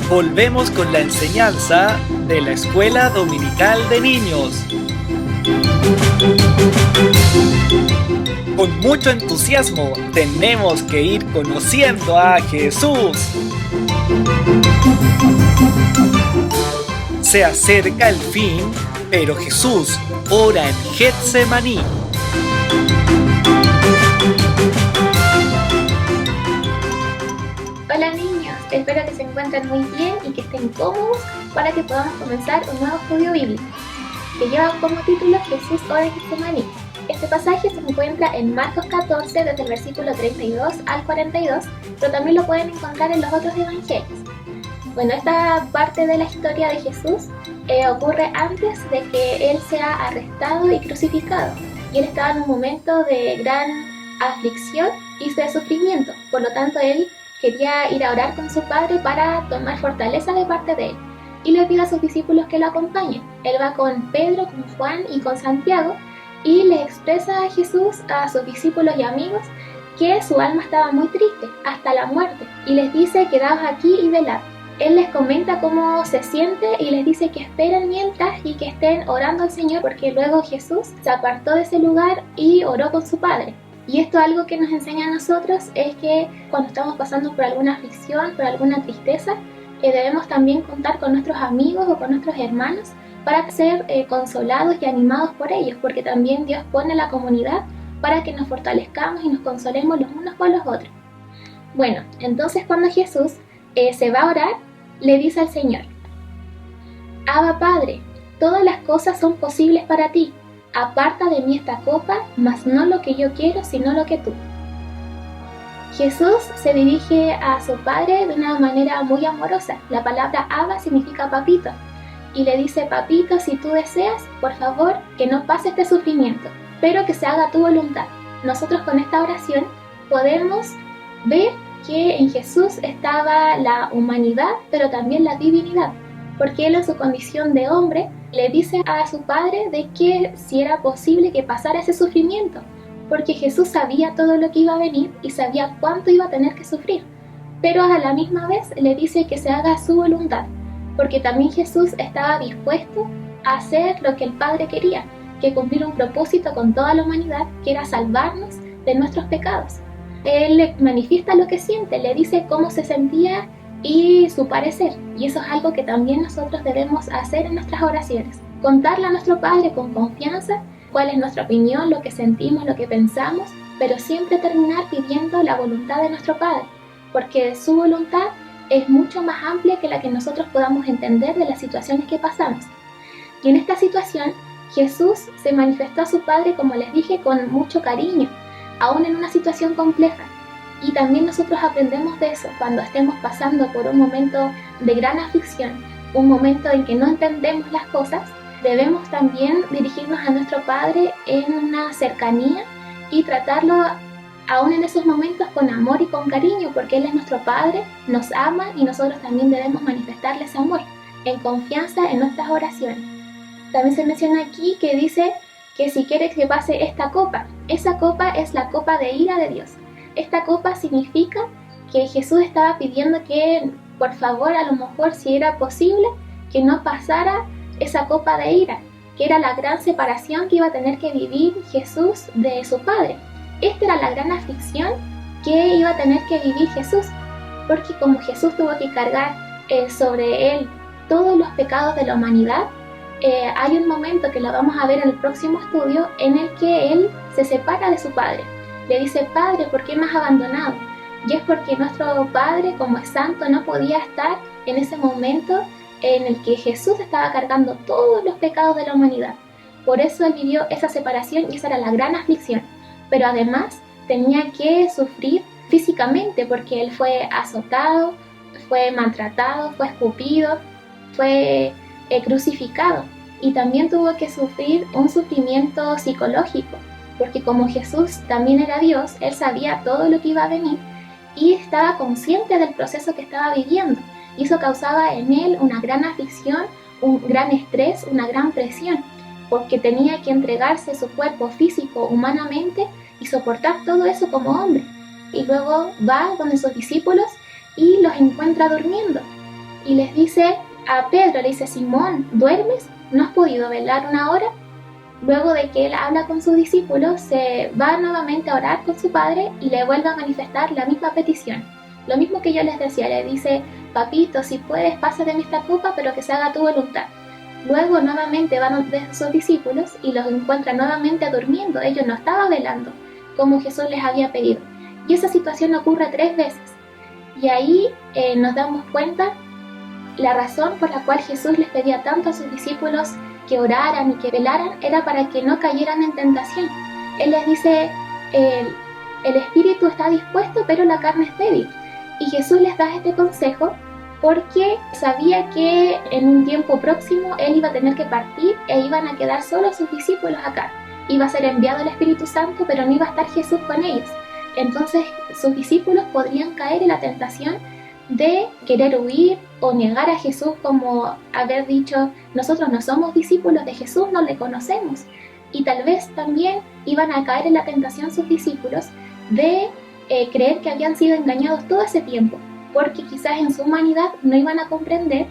Volvemos con la enseñanza de la Escuela Dominical de Niños. Con mucho entusiasmo tenemos que ir conociendo a Jesús. Se acerca el fin, pero Jesús ora en Getsemaní. Hola niños, espero que se encuentren muy bien y que estén cómodos para que podamos comenzar un nuevo estudio bíblico que lleva como título Jesús ora en Getsemaní. Este pasaje se encuentra en Marcos 14 desde el versículo 32 al 42, pero también lo pueden encontrar en los otros evangelios. Bueno, esta parte de la historia de Jesús ocurre antes de que Él sea arrestado y crucificado, y Él estaba en un momento de gran aflicción y de sufrimiento. Por lo tanto, Él quería ir a orar con su Padre para tomar fortaleza de parte de Él, y le pide a sus discípulos que lo acompañen. Él va con Pedro, con Juan y con Santiago, y le expresa a Jesús, a sus discípulos y amigos, que su alma estaba muy triste, hasta la muerte, y les dice: quedaos aquí y velad. Él les comenta cómo se siente y les dice que esperen mientras y que estén orando al Señor, porque luego Jesús se apartó de ese lugar y oró con su Padre. Y esto algo que nos enseña a nosotros es que cuando estamos pasando por alguna aflicción, por alguna tristeza, debemos también contar con nuestros amigos o con nuestros hermanos para ser consolados y animados por ellos, porque también Dios pone la comunidad para que nos fortalezcamos y nos consolemos los unos con los otros. Bueno, entonces cuando Jesús se va a orar, le dice al Señor: Abba Padre, todas las cosas son posibles para ti. Aparta de mí esta copa, mas no lo que yo quiero, sino lo que tú. Jesús se dirige a su Padre de una manera muy amorosa. La palabra Abba significa papito. Y le dice: papito, si tú deseas, por favor, que no pase este sufrimiento, pero que se haga tu voluntad. Nosotros con esta oración podemos ver que en Jesús estaba la humanidad, pero también la divinidad, porque Él en su condición de hombre le dice a su Padre de que si era posible que pasara ese sufrimiento, porque Jesús sabía todo lo que iba a venir y sabía cuánto iba a tener que sufrir, pero a la misma vez le dice que se haga su voluntad, porque también Jesús estaba dispuesto a hacer lo que el Padre quería, que cumplir un propósito con toda la humanidad, que era salvarnos de nuestros pecados. Él le manifiesta lo que siente, le dice cómo se sentía y su parecer, y eso es algo que también nosotros debemos hacer en nuestras oraciones. Contarle a nuestro Padre con confianza cuál es nuestra opinión, lo que sentimos, lo que pensamos, pero siempre terminar pidiendo la voluntad de nuestro Padre, porque su voluntad es mucho más amplia que la que nosotros podamos entender de las situaciones que pasamos. Y en esta situación, Jesús se manifestó a su Padre, como les dije, con mucho cariño, aún en una situación compleja. Y también nosotros aprendemos de eso cuando estemos pasando por un momento de gran aflicción, un momento en que no entendemos las cosas. Debemos también dirigirnos a nuestro Padre en una cercanía y tratarlo aún en esos momentos con amor y con cariño, porque Él es nuestro Padre, nos ama y nosotros también debemos manifestarle ese amor en confianza en nuestras oraciones. También se menciona aquí que dice que si quiere que pase esta copa, esa copa es la copa de ira de Dios. Esta copa significa que Jesús estaba pidiendo que, por favor, a lo mejor si era posible, que no pasara esa copa de ira, que era la gran separación que iba a tener que vivir Jesús de su Padre. Esta era la gran aflicción que iba a tener que vivir Jesús, porque como Jesús tuvo que cargar sobre Él todos los pecados de la humanidad, hay un momento que lo vamos a ver en el próximo estudio en el que Él se separa de su Padre. Le dice: Padre, ¿por qué me has abandonado? Y es porque nuestro Padre, como es santo, no podía estar en ese momento en el que Jesús estaba cargando todos los pecados de la humanidad. Por eso Él vivió esa separación y esa era la gran aflicción. Pero además tenía que sufrir físicamente, porque Él fue azotado, fue maltratado, fue escupido, fue crucificado, y también tuvo que sufrir un sufrimiento psicológico, porque como Jesús también era Dios, Él sabía todo lo que iba a venir y estaba consciente del proceso que estaba viviendo, y eso causaba en Él una gran aflicción, un gran estrés, una gran presión, porque tenía que entregarse su cuerpo físico humanamente y soportar todo eso como hombre. Y luego va donde sus discípulos y los encuentra durmiendo. y les dice a Pedro, le dice: Simón, ¿duermes? ¿No has podido velar una hora? Luego de que él habla con sus discípulos, se va nuevamente a orar con su padre y le vuelve a manifestar la misma petición. Lo mismo que yo les decía, le dice: papito, si puedes, pasa de mí esta copa, pero que se haga tu voluntad. Luego nuevamente van de sus discípulos y los encuentran nuevamente durmiendo. Ellos no estaban velando como Jesús les había pedido. Y esa situación ocurre 3 veces. Y ahí nos damos cuenta la razón por la cual Jesús les pedía tanto a sus discípulos que oraran y que velaran, era para que no cayeran en tentación. Él les dice: el espíritu está dispuesto, pero la carne es débil. Y Jesús les da este consejo porque sabía que en un tiempo próximo Él iba a tener que partir e iban a quedar solo sus discípulos acá. Iba a ser enviado el Espíritu Santo, pero no iba a estar Jesús con ellos. Entonces sus discípulos podrían caer en la tentación de querer huir o negar a Jesús, como haber dicho: nosotros no somos discípulos de Jesús, no le conocemos. Y tal vez también iban a caer en la tentación sus discípulos de creer que habían sido engañados todo ese tiempo, porque quizás en su humanidad no iban a comprender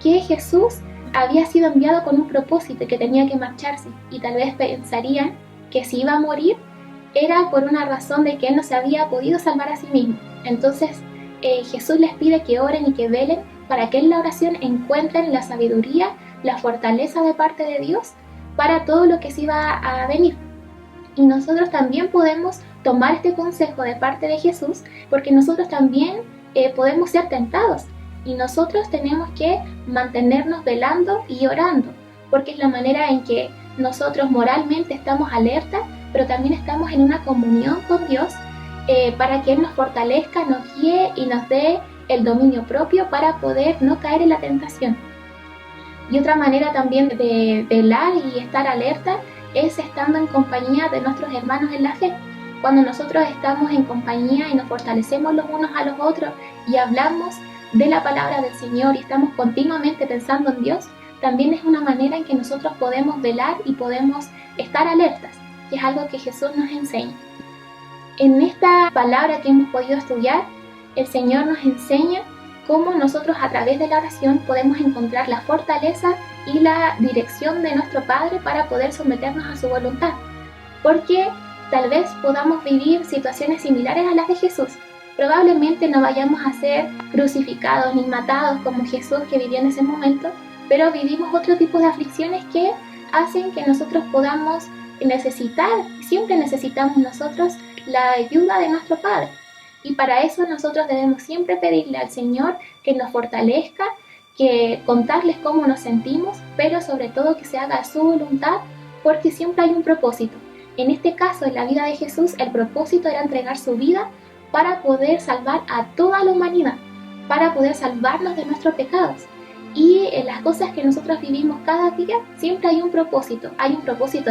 que Jesús había sido enviado con un propósito y que tenía que marcharse, y tal vez pensarían que si iba a morir era por una razón de que Él no se había podido salvar a sí mismo. Entonces Jesús les pide que oren y que velen para que en la oración encuentren la sabiduría, la fortaleza de parte de Dios para todo lo que se iba a venir. Y nosotros también podemos tomar este consejo de parte de Jesús, porque nosotros también podemos ser tentados y nosotros tenemos que mantenernos velando y orando, porque es la manera en que nosotros moralmente estamos alerta, pero también estamos en una comunión con Dios para que Él nos fortalezca, nos guíe y nos dé el dominio propio para poder no caer en la tentación. Y otra manera también de velar y estar alerta es estando en compañía de nuestros hermanos en la fe. Cuando nosotros estamos en compañía y nos fortalecemos los unos a los otros y hablamos de la palabra del Señor y estamos continuamente pensando en Dios, también es una manera en que nosotros podemos velar y podemos estar alertas, que es algo que Jesús nos enseña. En esta palabra que hemos podido estudiar, el Señor nos enseña cómo nosotros a través de la oración podemos encontrar la fortaleza y la dirección de nuestro Padre para poder someternos a su voluntad. Porque tal vez podamos vivir situaciones similares a las de Jesús. Probablemente no vayamos a ser crucificados ni matados como Jesús que vivió en ese momento, pero vivimos otro tipo de aflicciones que hacen que nosotros podamos necesitar, siempre necesitamos nosotros la ayuda de nuestro Padre. Y para eso nosotros debemos siempre pedirle al Señor que nos fortalezca, que contarles cómo nos sentimos, pero sobre todo que se haga su voluntad, porque siempre hay un propósito. En este caso, en la vida de Jesús, el propósito era entregar su vida para poder salvar a toda la humanidad, para poder salvarnos de nuestros pecados. Y en las cosas que nosotros vivimos cada día, siempre hay un propósito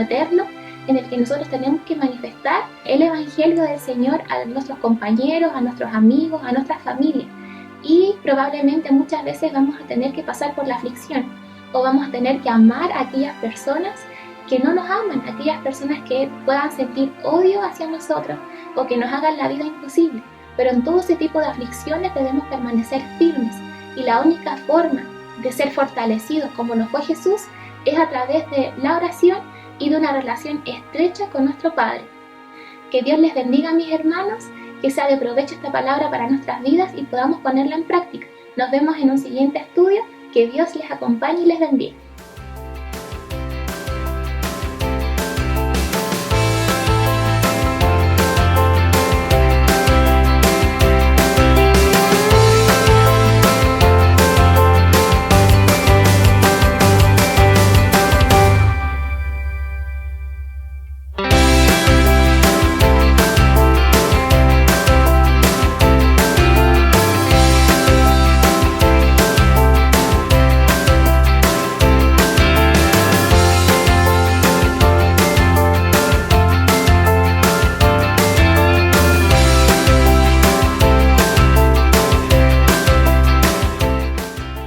eterno en el que nosotros tenemos que manifestar el Evangelio del Señor a nuestros compañeros, a nuestros amigos, a nuestras familias. Y probablemente muchas veces vamos a tener que pasar por la aflicción, o vamos a tener que amar a aquellas personas que no nos aman, aquellas personas que puedan sentir odio hacia nosotros o que nos hagan la vida imposible. Pero en todo ese tipo de aflicciones debemos permanecer firmes, y la única forma de ser fortalecidos como lo fue Jesús es a través de la oración y de una relación estrecha con nuestro Padre. Que Dios les bendiga, mis hermanos, que sea de provecho esta palabra para nuestras vidas y podamos ponerla en práctica. Nos vemos en un siguiente estudio. Que Dios les acompañe y les bendiga.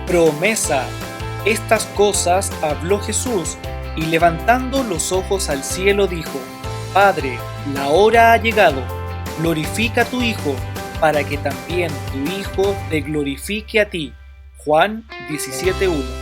Promesa. Estas cosas habló Jesús, y levantando los ojos al cielo dijo: Padre, la hora ha llegado, glorifica a tu Hijo, para que también tu Hijo te glorifique a ti. Juan 17:1.